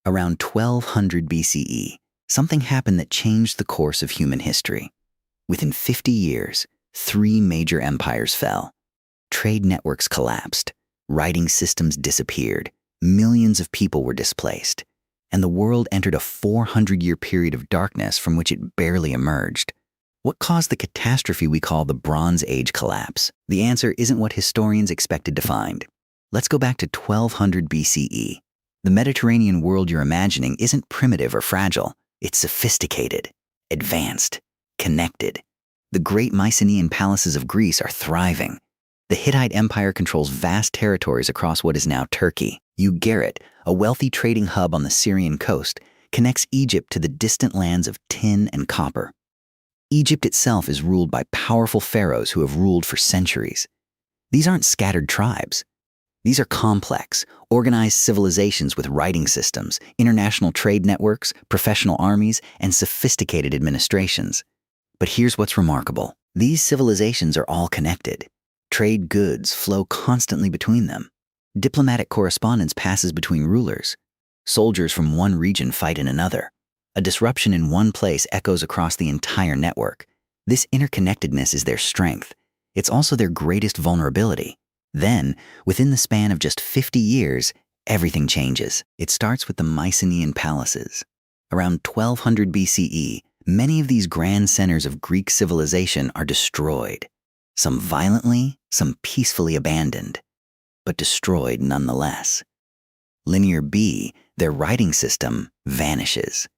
Around 1200 BCE, something happened that changed the course of human history. Within 50 years, 3 major empires fell. Trade networks collapsed, writing systems disappeared, millions of people were displaced, and the world entered a 400-year period of darkness from which it barely emerged. What caused the catastrophe we call the Bronze Age collapse? The answer isn't what historians expected to find. Let's go back to 1200 BCE. The Mediterranean world you're imagining isn't primitive or fragile. It's sophisticated, advanced, connected. The great Mycenaean palaces of Greece are thriving. The Hittite Empire controls vast territories across what is now Turkey. Ugarit, a wealthy trading hub on the Syrian coast, connects Egypt to the distant lands of tin and copper. Egypt itself is ruled by powerful pharaohs who have ruled for centuries. These aren't scattered tribes. These are complex, organized civilizations with writing systems, international trade networks, professional armies, and sophisticated administrations. But here's what's remarkable. These civilizations are all connected. Trade goods flow constantly between them. Diplomatic correspondence passes between rulers. Soldiers from one region fight in another. A disruption in one place echoes across the entire network. This interconnectedness is their strength. It's also their greatest vulnerability. Then, within the span of just 50 years, everything changes. It starts with the Mycenaean palaces. Around 1200 BCE, many of these grand centers of Greek civilization are destroyed. Some violently, some peacefully abandoned, but destroyed nonetheless. Linear B, their writing system, vanishes.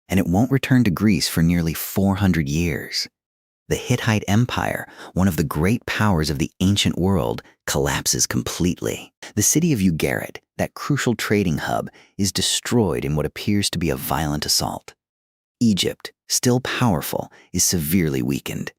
And it won't return to Greece for nearly 400 years. The Hittite Empire, one of the great powers of the ancient world, collapses completely. The city of Ugarit, that crucial trading hub, is destroyed in what appears to be a violent assault. Egypt, still powerful, is severely weakened.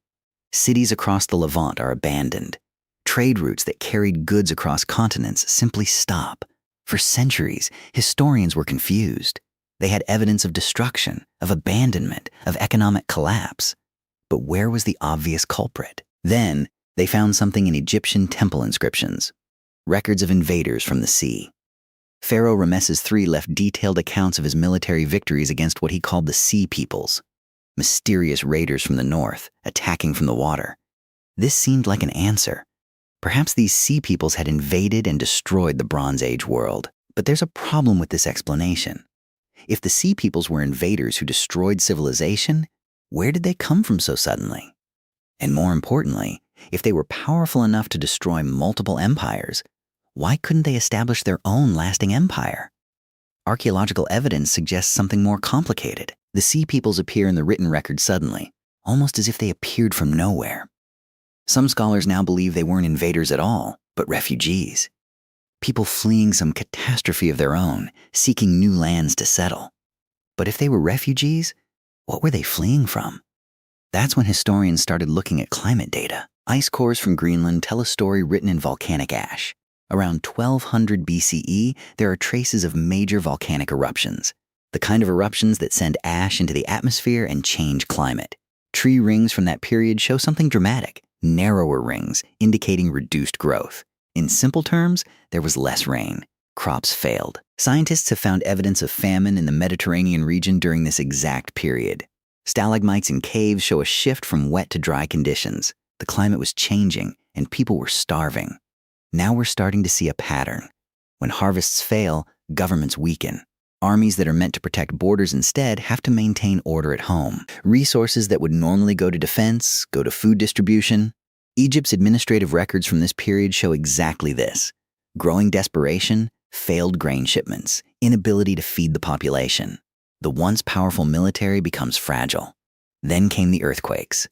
Cities across the Levant are abandoned. Trade routes that carried goods across continents simply stop. For centuries, historians were confused. They had evidence of destruction, of abandonment, of economic collapse. But where was the obvious culprit? Then, they found something in Egyptian temple inscriptions, records of invaders from the sea. Pharaoh Ramesses III left detailed accounts of his military victories against what he called the Sea Peoples, mysterious raiders from the north, attacking from the water. This seemed like an answer. Perhaps these Sea Peoples had invaded and destroyed the Bronze Age world. But there's a problem with this explanation. If the Sea Peoples were invaders who destroyed civilization, where did they come from so suddenly? And more importantly, if they were powerful enough to destroy multiple empires, why couldn't they establish their own lasting empire? Archaeological evidence suggests something more complicated. The Sea Peoples appear in the written record suddenly, almost as if they appeared from nowhere. Some scholars now believe they weren't invaders at all, but refugees. People fleeing some catastrophe of their own, seeking new lands to settle. But if they were refugees, what were they fleeing from? That's when historians started looking at climate data. Ice cores from Greenland tell a story written in volcanic ash. Around 1200 BCE, there are traces of major volcanic eruptions, the kind of eruptions that send ash into the atmosphere and change climate. Tree rings from that period show something dramatic, narrower rings indicating reduced growth. In simple terms, there was less rain. Crops failed. Scientists have found evidence of famine in the Mediterranean region during this exact period. Stalagmites in caves show a shift from wet to dry conditions. The climate was changing, and people were starving. Now we're starting to see a pattern. When harvests fail, governments weaken. Armies that are meant to protect borders instead have to maintain order at home. Resources that would normally go to defense go to food distribution. Egypt's administrative records from this period show exactly this. Growing desperation, failed grain shipments, inability to feed the population. The once powerful military becomes fragile. Then came the earthquakes.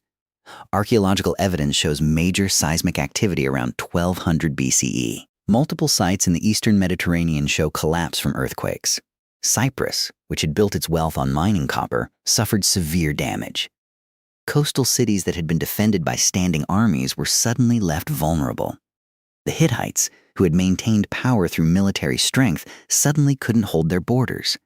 Archaeological evidence shows major seismic activity around 1200 BCE. Multiple sites in the eastern Mediterranean show collapse from earthquakes. Cyprus, which had built its wealth on mining copper, suffered severe damage. Coastal cities that had been defended by standing armies were suddenly left vulnerable. The Hittites, who had maintained power through military strength, suddenly couldn't hold their borders.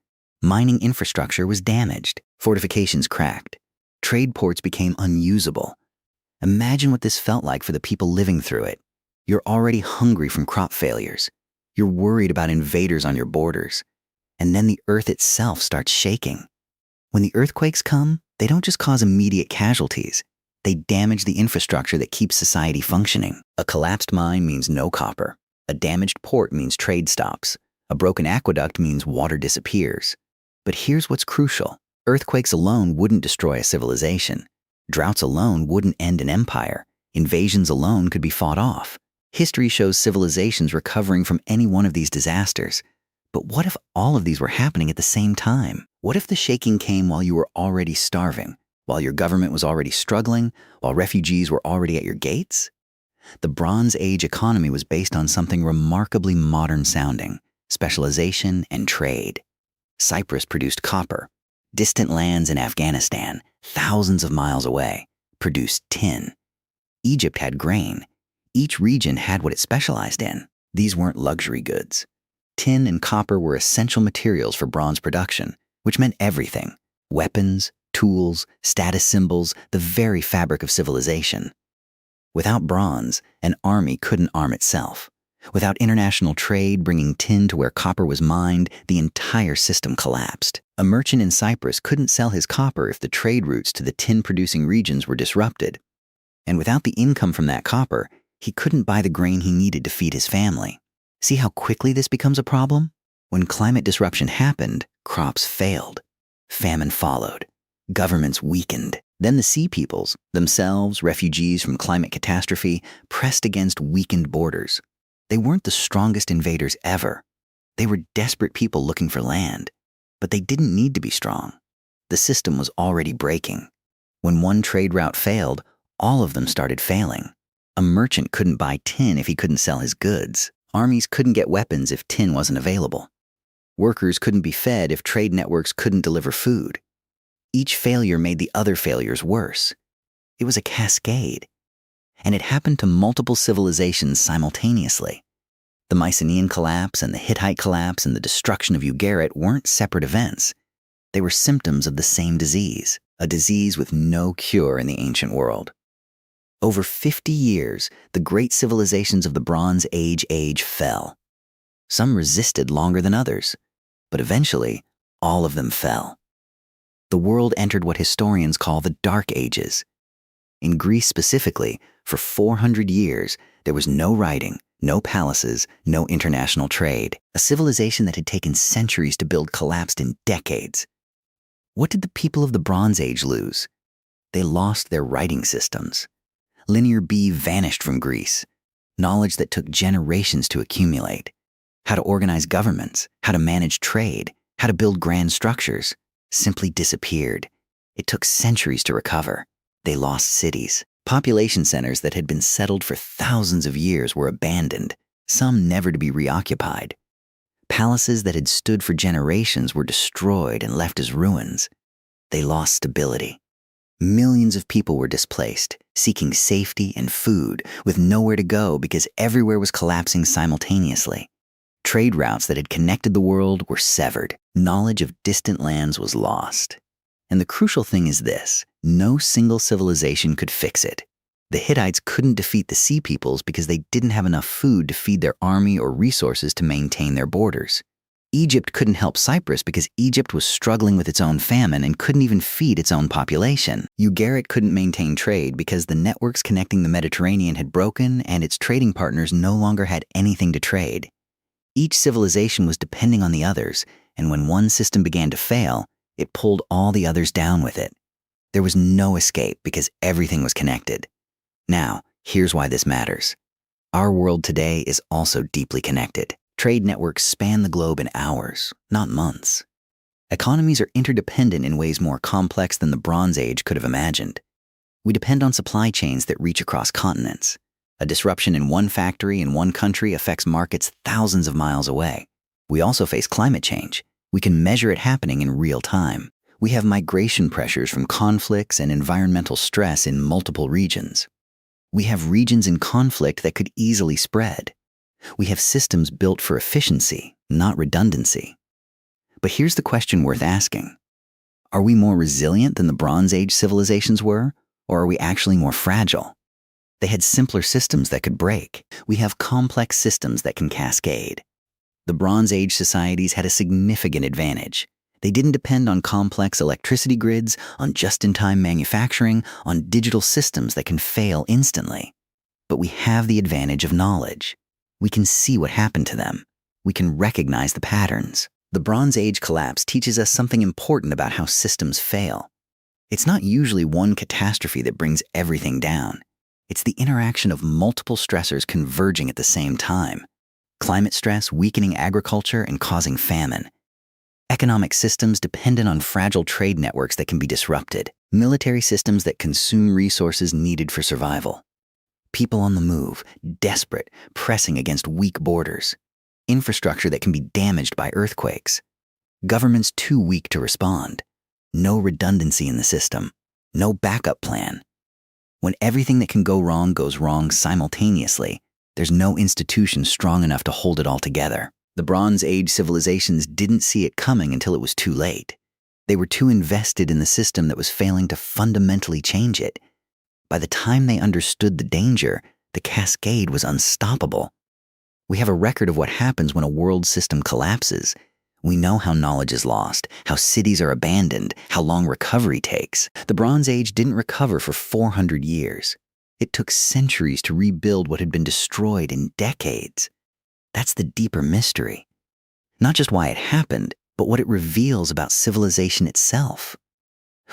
Mining infrastructure was damaged, fortifications cracked. Trade ports became unusable. Imagine what this felt like for the people living through it. You're already hungry from crop failures. You're worried about invaders on your borders. and then the Earth itself starts shaking. When the earthquakes come, they don't just cause immediate casualties. They damage the infrastructure that keeps society functioning. A collapsed mine means no copper. A damaged port means trade stops. A broken aqueduct means water disappears. But here's what's crucial. Earthquakes alone wouldn't destroy a civilization. Droughts alone wouldn't end an empire. Invasions alone could be fought off. History shows civilizations recovering from any one of these disasters. But what if all of these were happening at the same time? What if the shaking came while you were already starving, while your government was already struggling, while refugees were already at your gates? The Bronze Age economy was based on something remarkably modern sounding: specialization and trade. Cyprus produced copper. Distant lands in Afghanistan, thousands of miles away, produced tin. Egypt had grain. Each region had what it specialized in. These weren't luxury goods. Tin and copper were essential materials for bronze production, which meant everything: weapons, tools, status symbols, the very fabric of civilization. Without bronze, an army couldn't arm itself. Without international trade bringing tin to where copper was mined, the entire system collapsed. A merchant in Cyprus couldn't sell his copper if the trade routes to the tin-producing regions were disrupted. And without the income from that copper, he couldn't buy the grain he needed to feed his family. See how quickly this becomes a problem? When climate disruption happened, crops failed. Famine followed. Governments weakened. Then the sea peoples, themselves refugees from climate catastrophe, pressed against weakened borders. They weren't the strongest invaders ever. They were desperate people looking for land. But they didn't need to be strong. The system was already breaking. When one trade route failed, all of them started failing. A merchant couldn't buy tin if he couldn't sell his goods. Armies couldn't get weapons if tin wasn't available. Workers couldn't be fed if trade networks couldn't deliver food. Each failure made the other failures worse. It was a cascade. And it happened to multiple civilizations simultaneously. The Mycenaean collapse and the Hittite collapse and the destruction of Ugarit weren't separate events. They were symptoms of the same disease, a disease with no cure in the ancient world. Over 50 years, the great civilizations of the Bronze Age fell. Some resisted longer than others, but eventually, all of them fell. The world entered what historians call the Dark Ages. In Greece specifically, for 400 years, there was no writing, no palaces, no international trade. A civilization that had taken centuries to build collapsed in decades. What did the people of the Bronze Age lose? They lost their writing systems. Linear B vanished from Greece. Knowledge that took generations to accumulate. How to organize governments, how to manage trade, how to build grand structures, simply disappeared. It took centuries to recover. They lost cities. Population centers that had been settled for thousands of years were abandoned, some never to be reoccupied. Palaces that had stood for generations were destroyed and left as ruins. They lost stability. Millions of people were displaced, seeking safety and food, with nowhere to go because everywhere was collapsing simultaneously. Trade routes that had connected the world were severed. Knowledge of distant lands was lost. And the crucial thing is this: no single civilization could fix it. The Hittites couldn't defeat the Sea Peoples because they didn't have enough food to feed their army or resources to maintain their borders. Egypt couldn't help Cyprus because Egypt was struggling with its own famine and couldn't even feed its own population. Ugarit couldn't maintain trade because the networks connecting the Mediterranean had broken and its trading partners no longer had anything to trade. Each civilization was depending on the others, and when one system began to fail, it pulled all the others down with it. There was no escape because everything was connected. Now, here's why this matters. Our world today is also deeply connected. Trade networks span the globe in hours, not months. Economies are interdependent in ways more complex than the Bronze Age could have imagined. We depend on supply chains that reach across continents. A disruption in one factory in one country affects markets thousands of miles away. We also face climate change. We can measure it happening in real time. We have migration pressures from conflicts and environmental stress in multiple regions. We have regions in conflict that could easily spread. We have systems built for efficiency, not redundancy. But here's the question worth asking. Are we more resilient than the Bronze Age civilizations were, or are we actually more fragile? They had simpler systems that could break. We have complex systems that can cascade. The Bronze Age societies had a significant advantage. They didn't depend on complex electricity grids, on just-in-time manufacturing, on digital systems that can fail instantly. But we have the advantage of knowledge. We can see what happened to them. We can recognize the patterns. The Bronze Age collapse teaches us something important about how systems fail. It's not usually one catastrophe that brings everything down. It's the interaction of multiple stressors converging at the same time. Climate stress weakening agriculture and causing famine. Economic systems dependent on fragile trade networks that can be disrupted. Military systems that consume resources needed for survival. People on the move, desperate, pressing against weak borders. Infrastructure that can be damaged by earthquakes. Governments too weak to respond. No redundancy in the system. No backup plan. When everything that can go wrong goes wrong simultaneously, there's no institution strong enough to hold it all together. The Bronze Age civilizations didn't see it coming until it was too late. They were too invested in the system that was failing to fundamentally change it. By the time they understood the danger, the cascade was unstoppable. We have a record of what happens when a world system collapses. We know how knowledge is lost, how cities are abandoned, how long recovery takes. The Bronze Age didn't recover for 400 years. It took centuries to rebuild what had been destroyed in decades. That's the deeper mystery. Not just why it happened, but what it reveals about civilization itself.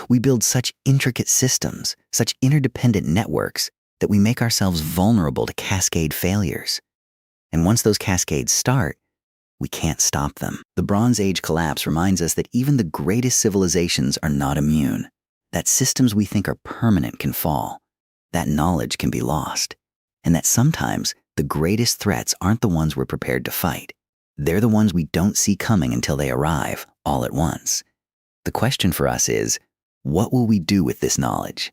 We build such intricate systems, such interdependent networks, that we make ourselves vulnerable to cascade failures. And once those cascades start, we can't stop them. The Bronze Age collapse reminds us that even the greatest civilizations are not immune, that systems we think are permanent can fall, that knowledge can be lost, and that sometimes the greatest threats aren't the ones we're prepared to fight. They're the ones we don't see coming until they arrive, all at once. The question for us is, what will we do with this knowledge?